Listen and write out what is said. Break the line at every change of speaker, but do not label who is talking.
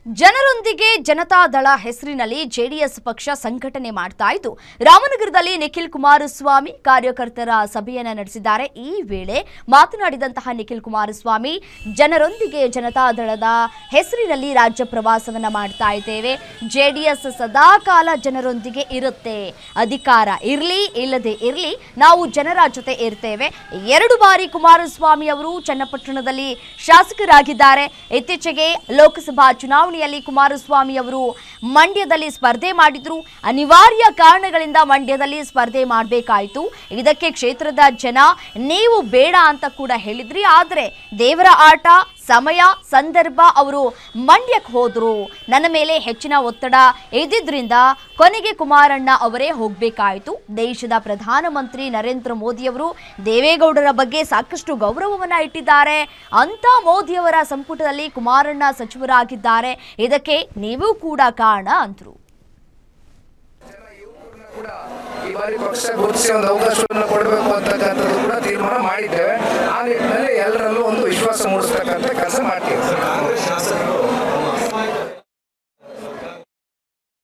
ಜನರೊಂದಿಗೆ ಜನತಾದಳ ಹೆಸರಿನಲ್ಲಿ ಜೆಡಿಎಸ್ ಪಕ್ಷ ಸಂಘಟನೆ ಮಾಡ್ತಾ ಇದ್ದು ರಾಮನಗರದಲ್ಲಿ ನಿಖಿಲ್ ಕುಮಾರಸ್ವಾಮಿ ಕಾರ್ಯಕರ್ತರ ಸಭೆಯನ್ನ ನಡೆಸಿದ್ದಾರೆ. ಈ ವೇಳೆ ಮಾತನಾಡಿದಂತಹ ನಿಖಿಲ್ ಕುಮಾರಸ್ವಾಮಿ, ಜನರೊಂದಿಗೆ ಜನತಾದಳದ ಹೆಸರಿನಲ್ಲಿ ರಾಜ್ಯ ಪ್ರವಾಸವನ್ನ ಮಾಡ್ತಾ ಇದ್ದೇವೆ. ಜೆಡಿಎಸ್ ಸದಾಕಾಲ ಜನರೊಂದಿಗೆ ಇರುತ್ತೆ. ಅಧಿಕಾರ ಇರಲಿ ಇಲ್ಲದೆ ಇರಲಿ, ನಾವು ಜನರ ಜೊತೆ ಇರ್ತೇವೆ. 2 ಬಾರಿ ಕುಮಾರಸ್ವಾಮಿ ಅವರು ಚನ್ನಪಟ್ಟಣದಲ್ಲಿ ಶಾಸಕರಾಗಿದ್ದಾರೆ. ಇತ್ತೀಚೆಗೆ ಲೋಕಸಭಾ ಚುನಾವಣೆಯಲ್ಲಿ ಕುಮಾರಸ್ವಾಮಿ ಅವರು ಮಂಡ್ಯದಲ್ಲಿ ಸ್ಪರ್ಧೆ ಮಾಡಿದ್ರು. ಅನಿವಾರ್ಯ ಕಾರಣಗಳಿಂದ ಮಂಡ್ಯದಲ್ಲಿ ಸ್ಪರ್ಧೆ ಮಾಡಬೇಕಾಯಿತು. ಇದಕ್ಕೆ ಕ್ಷೇತ್ರದ ಜನ ನೀವು ಬೇಡ ಅಂತ ಕೂಡ ಹೇಳಿದ್ರಿ. ಆದರೆ ದೇವರ ಆಟ, ಸಮಯ, ಸಂದರ್ಭ ಅವರು ಮಂಡ್ಯಕ್ಕೆ ಹೋದ್ರು. ನನ್ನ ಮೇಲೆ ಹೆಚ್ಚಿನ ಒತ್ತಡ ಇದ್ದಿದ್ರಿಂದ ಕೊನೆಗೆ ಕುಮಾರಣ್ಣ ಅವರೇ ಹೋಗಬೇಕಾಯಿತು. ದೇಶದ ಪ್ರಧಾನಮಂತ್ರಿ ನರೇಂದ್ರ ಮೋದಿ ಅವರು ದೇವೇಗೌಡರ ಬಗ್ಗೆ ಸಾಕಷ್ಟು ಗೌರವವನ್ನ ಇಟ್ಟಿದ್ದಾರೆ. ಅಂತ ಮೋದಿಯವರ ಸಂಪುಟದಲ್ಲಿ ಕುಮಾರಣ್ಣ ಸಚಿವರಾಗಿದ್ದಾರೆ. ಇದಕ್ಕೆ ನೀವು ಕೂಡ ಕಾರಣ ಅಂದ್ರು.
ಈ ಬಾರಿ ಪಕ್ಷ ಗುರುತಿಸಿ ಒಂದು ಅವಕಾಶವನ್ನು ಕೊಡಬೇಕು ಅಂತಕ್ಕಂಥದ್ದು ಕೂಡ ತೀರ್ಮಾನ ಮಾಡಿದ್ದೇವೆ. ಆ ನಿಟ್ಟಿನಲ್ಲಿ ಎಲ್ಲರಲ್ಲೂ ಒಂದು ವಿಶ್ವಾಸ ಮೂಡಿಸ್ತಕ್ಕಂಥ ಕೆಲಸ ಮಾಡ್ತೀವಿ.